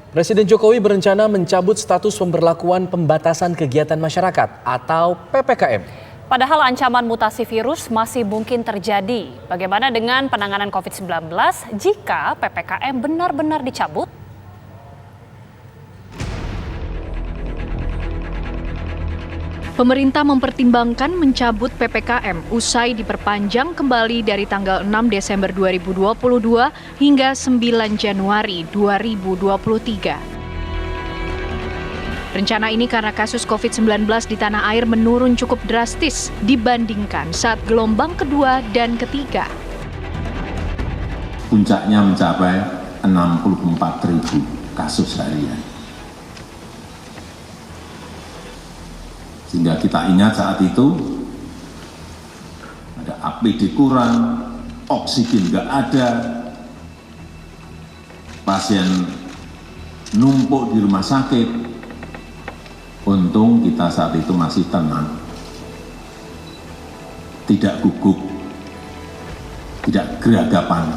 Presiden Jokowi berencana mencabut status pemberlakuan pembatasan kegiatan masyarakat atau PPKM. Padahal ancaman mutasi virus masih mungkin terjadi. Bagaimana dengan penanganan COVID-19 jika PPKM benar-benar dicabut? Pemerintah mempertimbangkan mencabut PPKM usai diperpanjang kembali dari tanggal 6 Desember 2022 hingga 9 Januari 2023. Rencana ini karena kasus COVID-19 di tanah air menurun cukup drastis dibandingkan saat gelombang kedua dan ketiga. Puncaknya mencapai 64.000 kasus harian. Sehingga kita ingat saat itu ada APD kurang, oksigen nggak ada, pasien numpuk di rumah sakit. Untung kita saat itu masih tenang, tidak gugup, tidak geragapan,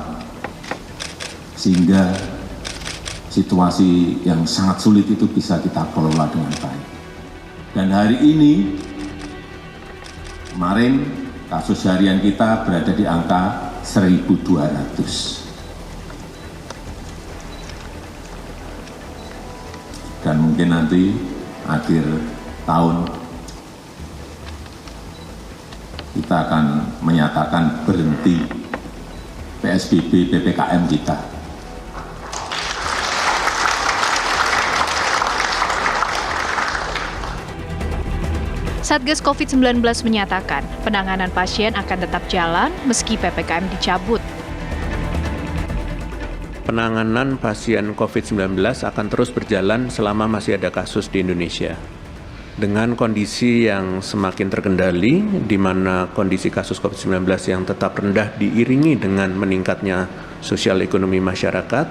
sehingga situasi yang sangat sulit itu bisa kita kelola dengan baik. Dan hari ini, kemarin kasus harian kita berada di angka 1.200. Dan mungkin nanti akhir tahun kita akan menyatakan berhenti PSBB PPKM kita. Satgas COVID-19 menyatakan penanganan pasien akan tetap jalan meski PPKM dicabut. Penanganan pasien COVID-19 akan terus berjalan selama masih ada kasus di Indonesia. Dengan kondisi yang semakin terkendali, di mana kondisi kasus COVID-19 yang tetap rendah diiringi dengan meningkatnya sosial ekonomi masyarakat,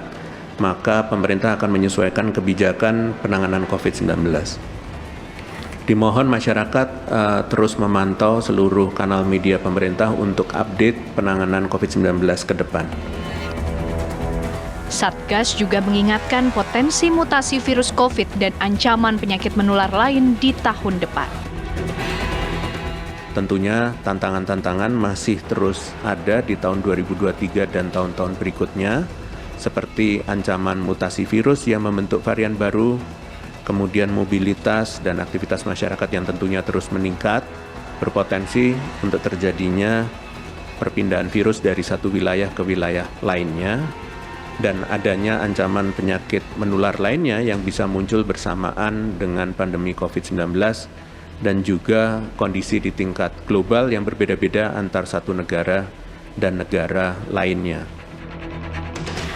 maka pemerintah akan menyesuaikan kebijakan penanganan COVID-19. Dimohon masyarakat terus memantau seluruh kanal media pemerintah untuk update penanganan COVID-19 ke depan. Satgas juga mengingatkan potensi mutasi virus COVID dan ancaman penyakit menular lain di tahun depan. Tentunya tantangan-tantangan masih terus ada di tahun 2023 dan tahun-tahun berikutnya, seperti ancaman mutasi virus yang membentuk varian baru, kemudian mobilitas dan aktivitas masyarakat yang tentunya terus meningkat, berpotensi untuk terjadinya perpindahan virus dari satu wilayah ke wilayah lainnya, dan adanya ancaman penyakit menular lainnya yang bisa muncul bersamaan dengan pandemi COVID-19 dan juga kondisi di tingkat global yang berbeda-beda antar satu negara dan negara lainnya.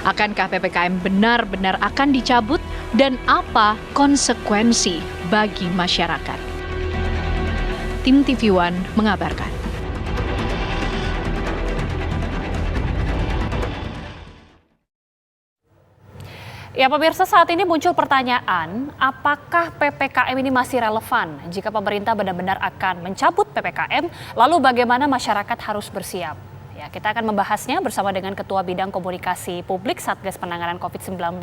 Akankah PPKM benar-benar akan dicabut dan apa konsekuensi bagi masyarakat? Tim TV One mengabarkan. Ya pemirsa, saat ini muncul pertanyaan, apakah PPKM ini masih relevan jika pemerintah benar-benar akan mencabut PPKM, lalu bagaimana masyarakat harus bersiap? Ya, kita akan membahasnya bersama dengan Ketua Bidang Komunikasi Publik Satgas Penanganan COVID-19,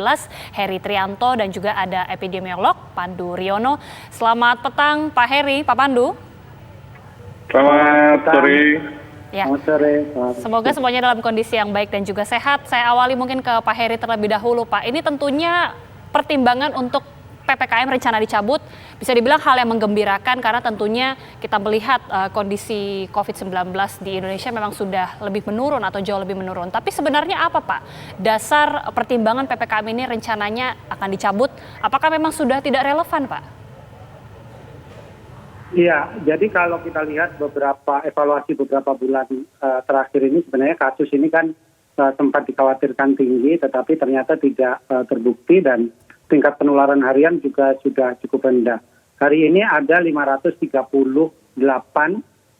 Heri Trianto, dan juga ada epidemiolog Pandu Riono. Selamat petang Pak Heri, Pak Pandu. Selamat sore. Ya. Semoga semuanya dalam kondisi yang baik dan juga sehat. Saya awali mungkin ke Pak Heri terlebih dahulu, Pak. Ini tentunya pertimbangan untuk PPKM rencana dicabut bisa dibilang hal yang menggembirakan karena tentunya kita melihat kondisi COVID-19 di Indonesia memang sudah lebih menurun atau jauh lebih menurun. Tapi sebenarnya apa Pak dasar pertimbangan PPKM ini rencananya akan dicabut? Apakah memang sudah tidak relevan Pak? Iya, jadi kalau kita lihat evaluasi beberapa bulan terakhir ini sebenarnya kasus ini kan sempat dikhawatirkan tinggi tetapi ternyata tidak terbukti dan tingkat penularan harian juga sudah cukup rendah. Hari ini ada 538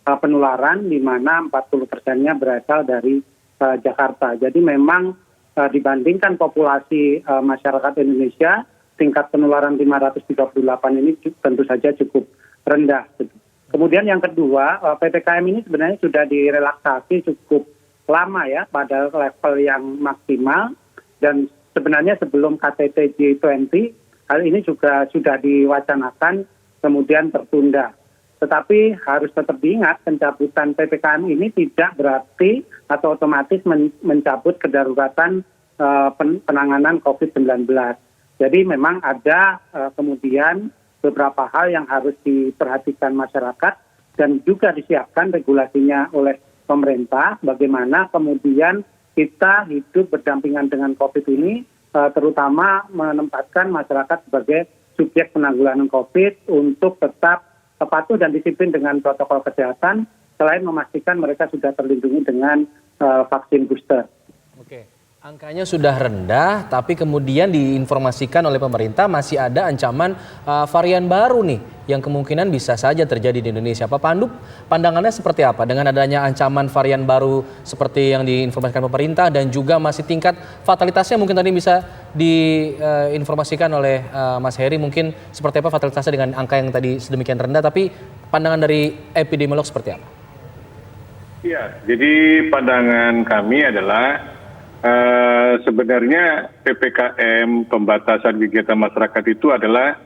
penularan di mana 40%-nya berasal dari Jakarta. Jadi memang dibandingkan populasi masyarakat Indonesia, tingkat penularan 538 ini tentu saja cukup rendah. Kemudian yang kedua, PPKM ini sebenarnya sudah direlaksasi cukup lama ya pada level yang maksimal dan sebenarnya sebelum KTT G20 hal ini juga sudah diwacanakan kemudian tertunda. Tetapi harus tetap diingat pencabutan PPKM ini tidak berarti atau otomatis mencabut kedaruratan penanganan COVID-19. Jadi memang ada kemudian beberapa hal yang harus diperhatikan masyarakat dan juga disiapkan regulasinya oleh pemerintah bagaimana kemudian kita hidup berdampingan dengan COVID ini, terutama menempatkan masyarakat sebagai subjek penanggulangan COVID untuk tetap patuh dan disiplin dengan protokol kesehatan, selain memastikan mereka sudah terlindungi dengan vaksin booster. Oke, angkanya sudah rendah, tapi kemudian diinformasikan oleh pemerintah masih ada ancaman varian baru nih, yang kemungkinan bisa saja terjadi di Indonesia. Pak Pandu, pandangannya seperti apa dengan adanya ancaman varian baru seperti yang diinformasikan pemerintah dan juga masih tingkat fatalitasnya mungkin tadi bisa diinformasikan oleh Mas Heri, mungkin seperti apa fatalitasnya dengan angka yang tadi sedemikian rendah, tapi pandangan dari epidemiolog seperti apa? Ya, jadi pandangan kami adalah sebenarnya PPKM pembatasan kegiatan masyarakat itu adalah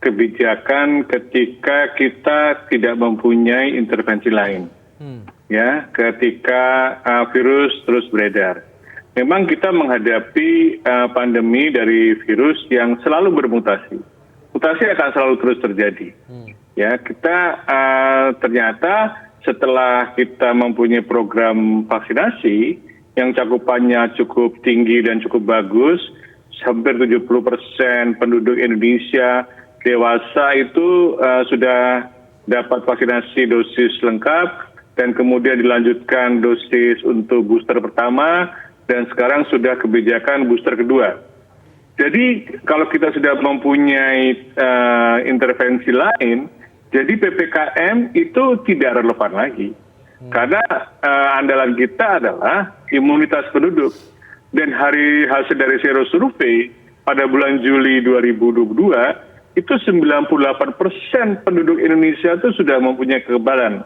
kebijakan ketika kita tidak mempunyai intervensi lain, ya, ketika virus terus beredar. Memang kita menghadapi pandemi dari virus yang selalu bermutasi. Mutasi akan selalu terus terjadi. Ya, kita ternyata setelah kita mempunyai program vaksinasi yang cakupannya cukup tinggi dan cukup bagus, hampir 70% penduduk Indonesia dewasa itu sudah dapat vaksinasi dosis lengkap dan kemudian dilanjutkan dosis untuk booster pertama dan sekarang sudah kebijakan booster kedua. Jadi kalau kita sudah mempunyai intervensi lain, jadi PPKM itu tidak relevan lagi. Karena andalan kita adalah imunitas penduduk. Dan hasil dari Sero Survei pada bulan Juli 2022, itu 98% penduduk Indonesia itu sudah mempunyai kekebalan.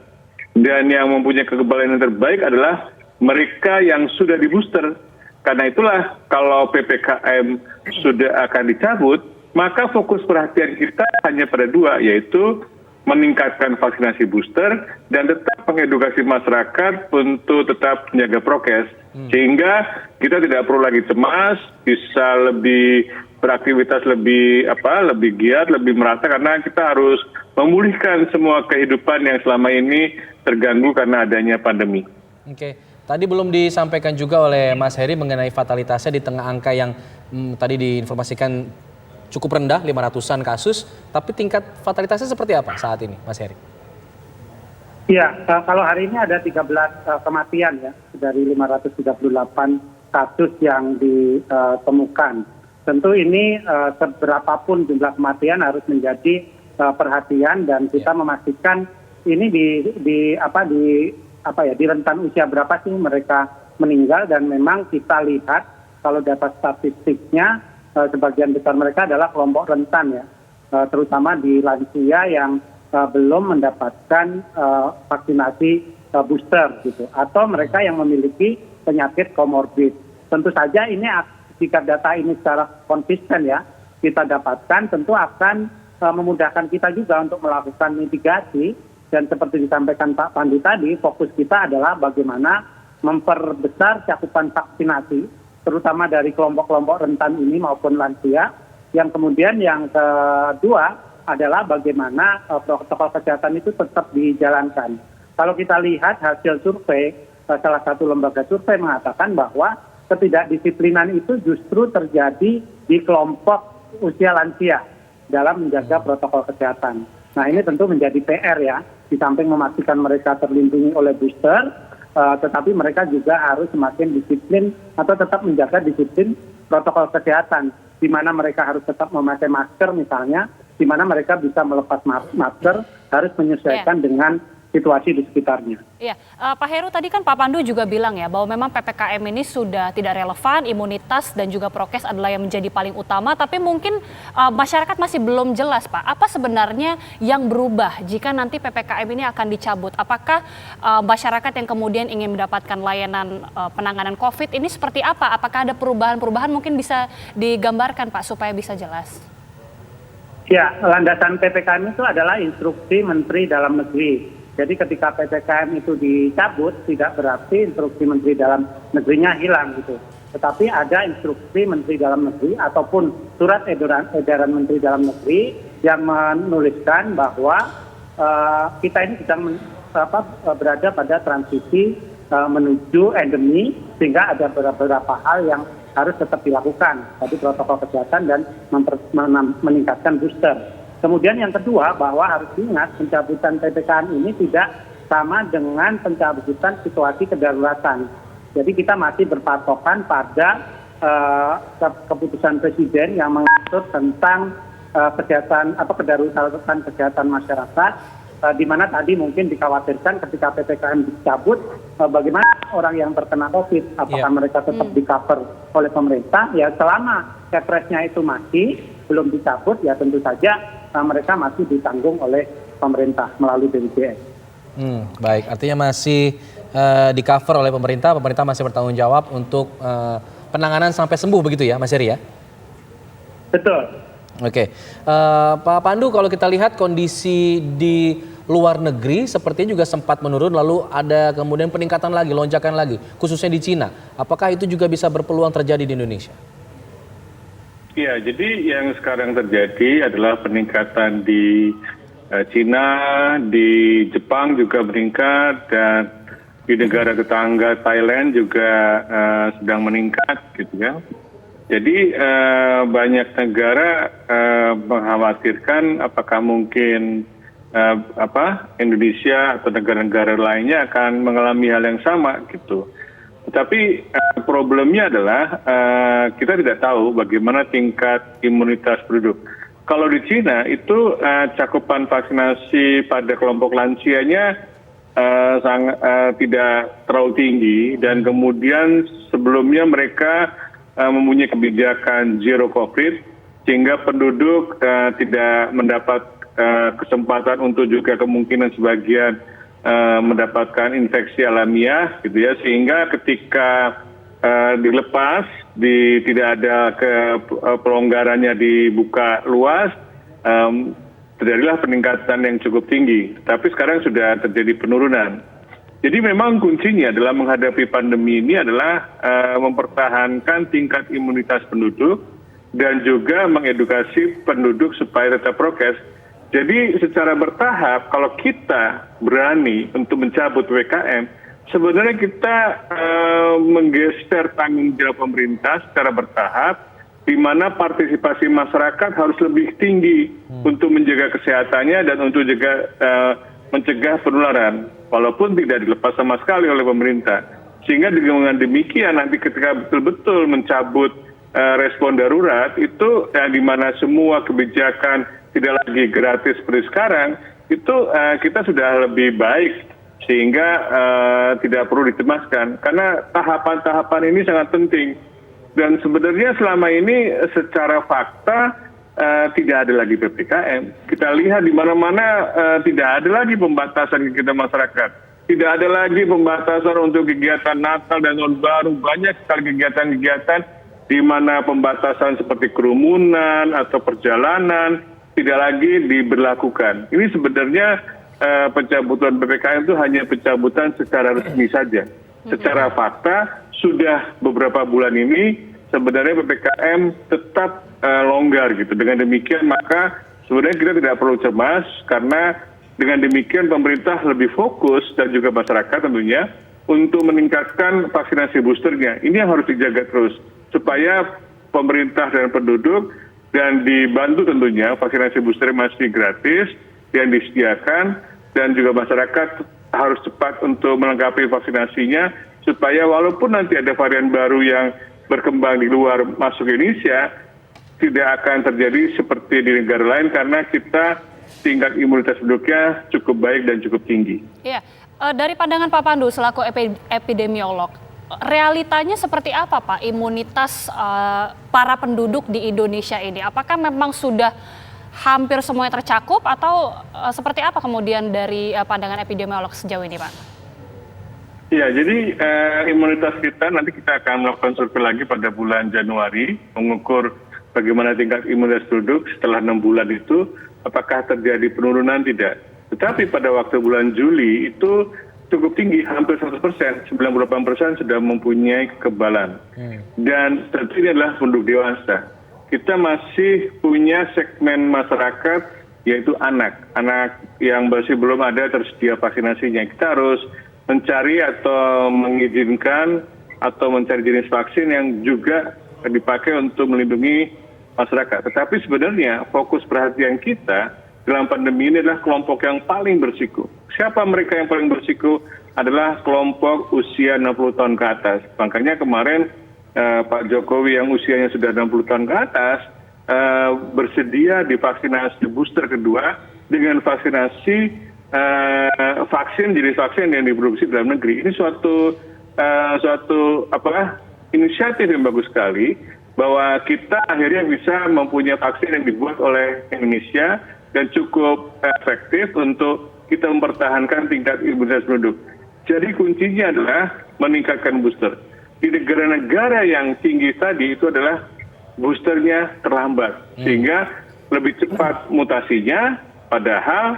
Dan yang mempunyai kekebalan yang terbaik adalah mereka yang sudah di booster. Karena itulah kalau PPKM sudah akan dicabut, maka fokus perhatian kita hanya pada dua, yaitu meningkatkan vaksinasi booster dan tetap mengedukasi masyarakat untuk tetap menjaga prokes. Sehingga kita tidak perlu lagi cemas, bisa lebih beraktivitas lebih giat, lebih merata karena kita harus memulihkan semua kehidupan yang selama ini terganggu karena adanya pandemi. Oke, tadi belum disampaikan juga oleh Mas Heri mengenai fatalitasnya di tengah angka yang tadi diinformasikan cukup rendah, 500-an kasus, tapi tingkat fatalitasnya seperti apa saat ini, Mas Heri? Ya, kalau hari ini ada 13 kematian ya, dari 538 kasus yang ditemukan. Tentu ini seberapapun jumlah kematian harus menjadi perhatian dan kita memastikan ini di rentan usia berapa sih mereka meninggal, dan memang kita lihat kalau data statistiknya sebagian besar mereka adalah kelompok rentan ya, terutama di lansia yang belum mendapatkan vaksinasi booster gitu, atau mereka yang memiliki penyakit komorbid. Tentu saja ini jika data ini secara konsisten ya kita dapatkan, tentu akan memudahkan kita juga untuk melakukan mitigasi. Dan seperti disampaikan Pak Pandu tadi, fokus kita adalah bagaimana memperbesar cakupan vaksinasi, terutama dari kelompok-kelompok rentan ini maupun lansia. Yang kemudian yang kedua adalah bagaimana protokol kesehatan itu tetap dijalankan. Kalau kita lihat hasil survei, salah satu lembaga survei mengatakan bahwa ketidakdisiplinan itu justru terjadi di kelompok usia lansia dalam menjaga protokol kesehatan. Nah, ini tentu menjadi PR ya, di samping memastikan mereka terlindungi oleh booster, tetapi mereka juga harus semakin disiplin atau tetap menjaga disiplin protokol kesehatan, di mana mereka harus tetap memakai masker misalnya, di mana mereka bisa melepas masker, harus menyesuaikan dengan situasi di sekitarnya. Iya, Pak Heru tadi kan Pak Pandu juga bilang ya bahwa memang PPKM ini sudah tidak relevan, imunitas dan juga prokes adalah yang menjadi paling utama, tapi mungkin masyarakat masih belum jelas Pak, apa sebenarnya yang berubah jika nanti PPKM ini akan dicabut? Apakah masyarakat yang kemudian ingin mendapatkan layanan penanganan COVID ini seperti apa? Apakah ada perubahan-perubahan mungkin bisa digambarkan Pak supaya bisa jelas? Ya, landasan PPKM itu adalah instruksi Menteri Dalam Negeri. Jadi ketika PPKM itu dicabut, tidak berarti instruksi Menteri Dalam Negerinya hilang gitu. Tetapi ada instruksi Menteri Dalam Negeri ataupun surat edaran Menteri Dalam Negeri yang menuliskan bahwa kita ini sedang berada pada transisi menuju endemi, sehingga ada beberapa hal yang harus tetap dilakukan, tadi protokol kesehatan dan meningkatkan booster. Kemudian yang kedua, bahwa harus diingat pencabutan PPKM ini tidak sama dengan pencabutan situasi kedaruratan. Jadi kita masih berpatokan pada keputusan Presiden yang mengatur tentang kedaruratan kesehatan masyarakat, di mana tadi mungkin dikhawatirkan ketika PPKM dicabut, bagaimana orang yang terkena COVID, apakah mereka tetap di-cover oleh pemerintah? Ya selama Kepresnya itu masih belum dicabut, ya tentu saja mereka masih ditanggung oleh pemerintah melalui BPJS. Baik, artinya masih di-cover oleh pemerintah masih bertanggung jawab untuk penanganan sampai sembuh begitu ya Mas Heri ya? Betul. Oke, Pak Pandu, kalau kita lihat kondisi di luar negeri sepertinya juga sempat menurun, lalu ada kemudian peningkatan lagi, lonjakan lagi, khususnya di Cina. Apakah itu juga bisa berpeluang terjadi di Indonesia? Ya, jadi yang sekarang terjadi adalah peningkatan di Cina, di Jepang juga meningkat, dan di negara tetangga Thailand juga sedang meningkat, gitu ya. Jadi banyak negara mengkhawatirkan apakah mungkin Indonesia atau negara-negara lainnya akan mengalami hal yang sama gitu. Tetapi problemnya adalah kita tidak tahu bagaimana tingkat imunitas penduduk. Kalau di Cina itu cakupan vaksinasi pada kelompok lansianya tidak terlalu tinggi, dan kemudian sebelumnya mereka mempunyai kebijakan zero COVID, sehingga penduduk tidak mendapat kesempatan untuk juga kemungkinan sebagian mendapatkan infeksi alamiah, gitu ya, sehingga ketika dilepas, tidak ada pelonggarannya dibuka luas, terjadilah peningkatan yang cukup tinggi. Tapi sekarang sudah terjadi penurunan. Jadi memang kuncinya dalam menghadapi pandemi ini adalah mempertahankan tingkat imunitas penduduk dan juga mengedukasi penduduk supaya tetap prokes. Jadi secara bertahap, kalau kita berani untuk mencabut PPKM, sebenarnya kita menggeser tanggung jawab pemerintah secara bertahap, di mana partisipasi masyarakat harus lebih tinggi untuk menjaga kesehatannya dan untuk juga mencegah penularan, walaupun tidak dilepas sama sekali oleh pemerintah. Sehingga dengan demikian nanti ketika betul-betul mencabut respon darurat itu, di mana semua kebijakan tidak lagi gratis seperti sekarang, itu kita sudah lebih baik, sehingga tidak perlu dicemaskan. Karena tahapan-tahapan ini sangat penting. Dan sebenarnya selama ini secara fakta tidak ada lagi PPKM. Kita lihat di mana-mana tidak ada lagi pembatasan kegiatan masyarakat. Tidak ada lagi pembatasan untuk kegiatan Natal dan Tahun Baru. Banyak sekali kegiatan-kegiatan di mana pembatasan seperti kerumunan atau perjalanan tidak lagi diberlakukan. Ini sebenarnya pencabutan PPKM itu hanya pencabutan secara resmi saja. Secara fakta sudah beberapa bulan ini sebenarnya PPKM tetap longgar gitu. Dengan demikian maka sebenarnya kita tidak perlu cemas, karena dengan demikian pemerintah lebih fokus dan juga masyarakat tentunya untuk meningkatkan vaksinasi boosternya. Ini yang harus dijaga terus supaya pemerintah dan penduduk, dan dibantu tentunya vaksinasi booster masih gratis yang disediakan, dan juga masyarakat harus cepat untuk melengkapi vaksinasinya supaya walaupun nanti ada varian baru yang berkembang di luar masuk Indonesia, tidak akan terjadi seperti di negara lain, karena kita tingkat imunitas penduduknya cukup baik dan cukup tinggi. Iya, dari pandangan Pak Pandu selaku epidemiolog, realitanya seperti apa Pak imunitas para penduduk di Indonesia ini? Apakah memang sudah hampir semuanya tercakup atau seperti apa kemudian dari pandangan epidemiolog sejauh ini Pak? Ya, jadi imunitas kita nanti kita akan melakukan survei lagi pada bulan Januari, mengukur bagaimana tingkat imunitas penduduk setelah 6 bulan itu, apakah terjadi penurunan tidak. Tetapi pada waktu bulan Juli itu cukup tinggi, hampir 100%, 98% sudah mempunyai kekebalan. Dan tentu ini adalah penduduk dewasa. Kita masih punya segmen masyarakat, yaitu anak yang masih belum ada tersedia vaksinasinya. Kita harus mencari atau mengizinkan atau mencari jenis vaksin yang juga dipakai untuk melindungi masyarakat. Tetapi sebenarnya fokus perhatian kita dalam pandemi ini adalah kelompok yang paling berisiko. Siapa mereka yang paling berisiko? Adalah kelompok usia 60 tahun ke atas. Makanya kemarin Pak Jokowi yang usianya sudah 60 tahun ke atas bersedia divaksinasi booster kedua dengan vaksinasi vaksin jenis vaksin yang diproduksi dalam negeri. Ini suatu inisiatif yang bagus sekali bahwa kita akhirnya bisa mempunyai vaksin yang dibuat oleh Indonesia dan cukup efektif untuk kita mempertahankan tingkat imunitas penduduk. Jadi kuncinya adalah meningkatkan booster. Di negara-negara yang tinggi tadi itu adalah boosternya terlambat sehingga lebih cepat mutasinya, padahal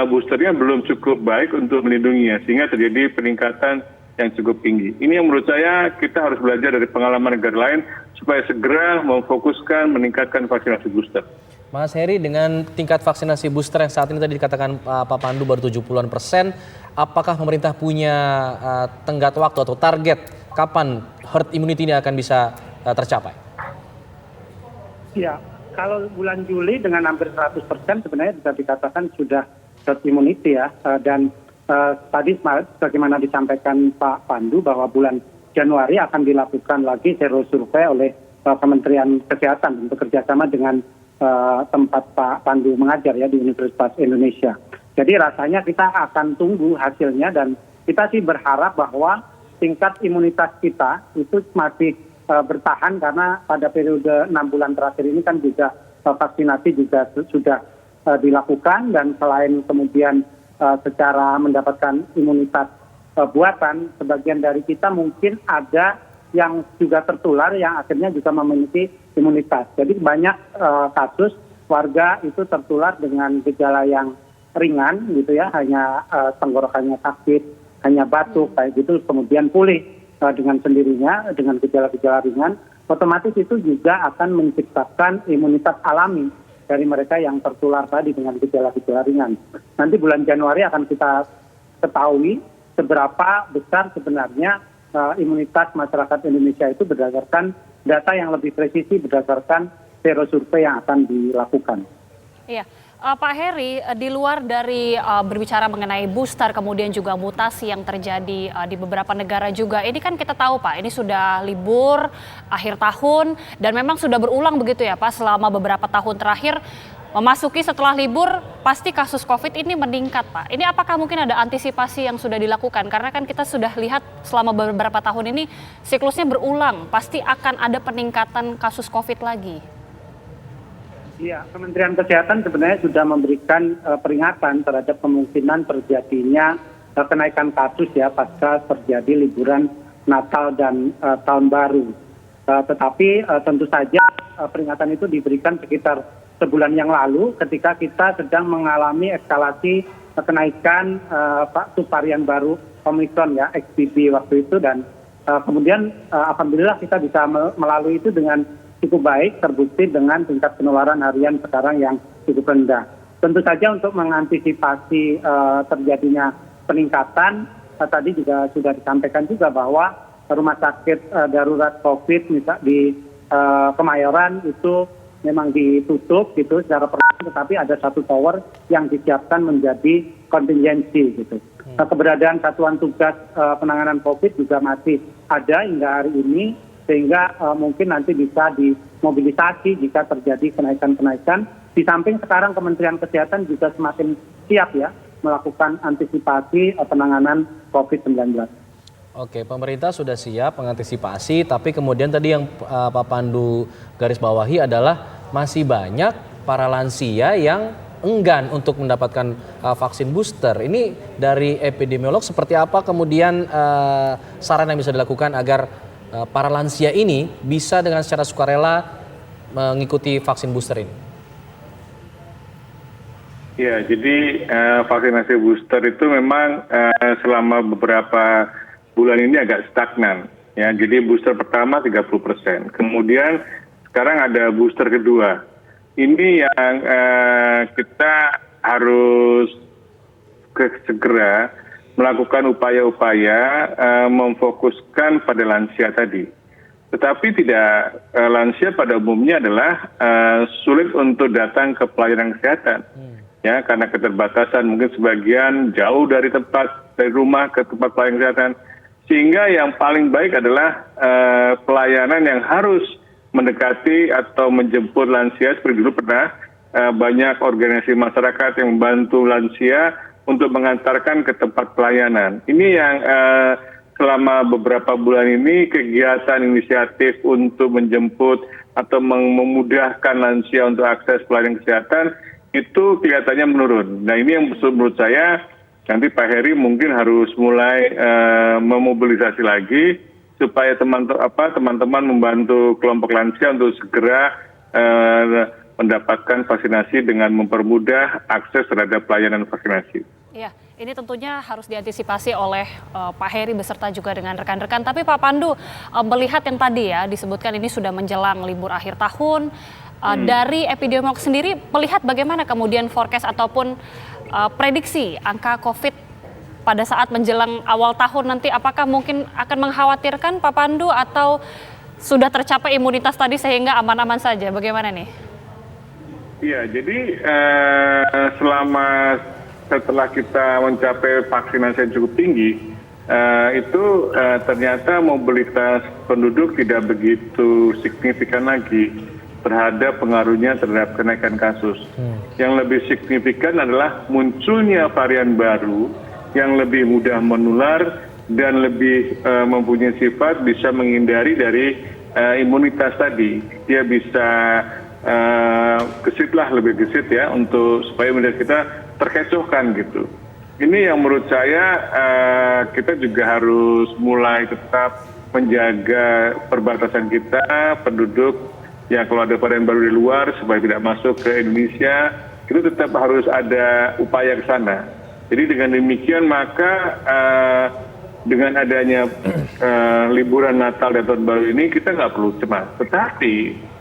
boosternya belum cukup baik untuk melindunginya sehingga terjadi peningkatan yang cukup tinggi. Ini yang menurut saya kita harus belajar dari pengalaman negara lain supaya segera memfokuskan meningkatkan vaksinasi booster. Mas Heri, dengan tingkat vaksinasi booster yang saat ini tadi dikatakan Pak Pandu baru 70-an%, apakah pemerintah punya tenggat waktu atau target kapan herd immunity ini akan bisa tercapai? Ya, kalau bulan Juli dengan hampir 100% sebenarnya bisa dikatakan sudah herd immunity ya, dan tadi bagaimana disampaikan Pak Pandu bahwa bulan Januari akan dilakukan lagi serosurvei oleh Kementerian Kesehatan untuk kerjasama dengan tempat Pak Pandu mengajar ya di Universitas Indonesia. Jadi rasanya kita akan tunggu hasilnya dan kita sih berharap bahwa tingkat imunitas kita itu masih bertahan karena pada periode 6 bulan terakhir ini kan juga vaksinasi juga sudah dilakukan dan selain kemudian secara mendapatkan imunitas buatan, sebagian dari kita mungkin ada yang juga tertular yang akhirnya juga memiliki imunitas. Jadi banyak kasus warga itu tertular dengan gejala yang ringan gitu ya, hanya tenggorokannya sakit, hanya batuk kayak gitu, kemudian pulih dengan sendirinya dengan gejala-gejala ringan, otomatis itu juga akan menciptakan imunitas alami dari mereka yang tertular tadi dengan gejala-gejala ringan. Nanti bulan Januari akan kita ketahui seberapa besar sebenarnya imunitas masyarakat Indonesia itu berdasarkan data yang lebih presisi berdasarkan serosurvei yang akan dilakukan. Iya. Pak Heri, di luar dari berbicara mengenai booster kemudian juga mutasi yang terjadi di beberapa negara juga, ini kan kita tahu Pak, ini sudah libur akhir tahun dan memang sudah berulang begitu ya Pak selama beberapa tahun terakhir memasuki setelah libur pasti kasus COVID ini meningkat Pak. Ini apakah mungkin ada antisipasi yang sudah dilakukan? Karena kan kita sudah lihat selama beberapa tahun ini siklusnya berulang, pasti akan ada peningkatan kasus COVID lagi. Iya, Kementerian Kesehatan sebenarnya sudah memberikan peringatan terhadap kemungkinan terjadinya kenaikan kasus ya pasca terjadi liburan Natal dan Tahun Baru. Tetapi tentu saja peringatan itu diberikan sekitar sebulan yang lalu ketika kita sedang mengalami eskalasi kenaikan subvarian baru Omicron ya, XBB waktu itu, dan kemudian alhamdulillah kita bisa melalui itu dengan cukup baik, terbukti dengan tingkat penularan harian sekarang yang cukup rendah. Tentu saja untuk mengantisipasi terjadinya peningkatan, tadi juga sudah disampaikan juga bahwa rumah sakit darurat COVID misal di Kemayoran itu memang ditutup gitu secara perlahan, tetapi ada satu tower yang disiapkan menjadi kontingensi gitu. Keberadaan satuan tugas penanganan COVID juga masih ada hingga hari ini, sehingga mungkin nanti bisa dimobilisasi jika terjadi kenaikan-kenaikan Di samping sekarang Kementerian Kesehatan juga semakin siap ya melakukan antisipasi penanganan COVID-19. Oke, pemerintah sudah siap mengantisipasi, tapi kemudian tadi yang Pak Pandu garis bawahi adalah masih banyak para lansia yang enggan untuk mendapatkan vaksin booster. Ini dari epidemiolog seperti apa kemudian saran yang bisa dilakukan agar para lansia ini bisa dengan secara sukarela mengikuti vaksin booster ini? Ya, jadi vaksinasi booster itu memang selama beberapa bulan ini agak stagnan. Ya, jadi booster pertama 30%. Kemudian sekarang ada booster kedua. Ini yang kita harus segera melakukan upaya-upaya memfokuskan pada lansia tadi. Tetapi tidak lansia pada umumnya adalah sulit untuk datang ke pelayanan kesehatan. Ya, karena keterbatasan mungkin sebagian jauh dari rumah ke tempat pelayanan kesehatan, sehingga yang paling baik adalah pelayanan yang harus mendekati atau menjemput lansia. Seperti dulu pernah banyak organisasi masyarakat yang membantu lansia untuk mengantarkan ke tempat pelayanan. Ini yang selama beberapa bulan ini kegiatan inisiatif untuk menjemput atau memudahkan lansia untuk akses pelayanan kesehatan itu kelihatannya menurun. Nah, ini yang menurut saya nanti Pak Heri mungkin harus mulai memobilisasi lagi supaya teman-teman membantu kelompok lansia untuk segera mendapatkan vaksinasi dengan mempermudah akses terhadap pelayanan vaksinasi. Ya, ini tentunya harus diantisipasi oleh Pak Heri beserta juga dengan rekan-rekan. Tapi Pak Pandu, melihat yang tadi ya disebutkan ini sudah menjelang libur akhir tahun, dari epidemiolog sendiri melihat bagaimana kemudian forecast ataupun prediksi angka COVID pada saat menjelang awal tahun nanti, apakah mungkin akan mengkhawatirkan Pak Pandu atau sudah tercapai imunitas tadi sehingga aman-aman saja? Bagaimana nih? Iya, jadi setelah kita mencapai vaksinasi yang cukup tinggi, itu ternyata mobilitas penduduk tidak begitu signifikan lagi terhadap pengaruhnya terhadap kenaikan kasus. Yang lebih signifikan adalah munculnya varian baru yang lebih mudah menular dan lebih mempunyai sifat bisa menghindari dari imunitas tadi. Dia bisa lebih gesit ya, untuk supaya imunitas kita terkecohkan gitu. Ini yang menurut saya kita juga harus mulai tetap menjaga perbatasan kita, penduduk yang kalau ada varian baru di luar supaya tidak masuk ke Indonesia, itu tetap harus ada upaya ke sana. Jadi dengan demikian maka dengan adanya liburan Natal dan Tahun Baru ini kita nggak perlu cemas. Tetapi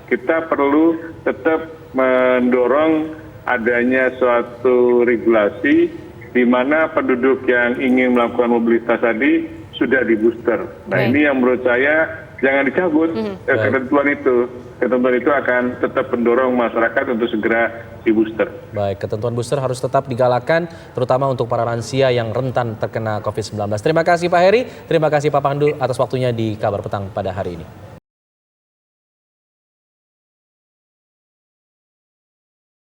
kita perlu tetap mendorong adanya suatu regulasi di mana penduduk yang ingin melakukan mobilitas tadi sudah di booster. Nah, ini yang menurut saya jangan dicabut ketentuan itu. Ketentuan itu akan tetap mendorong masyarakat untuk segera di booster. Baik, ketentuan booster harus tetap digalakan, terutama untuk para lansia yang rentan terkena COVID-19. Terima kasih Pak Heri, terima kasih Pak Pandu atas waktunya di Kabar Petang pada hari ini.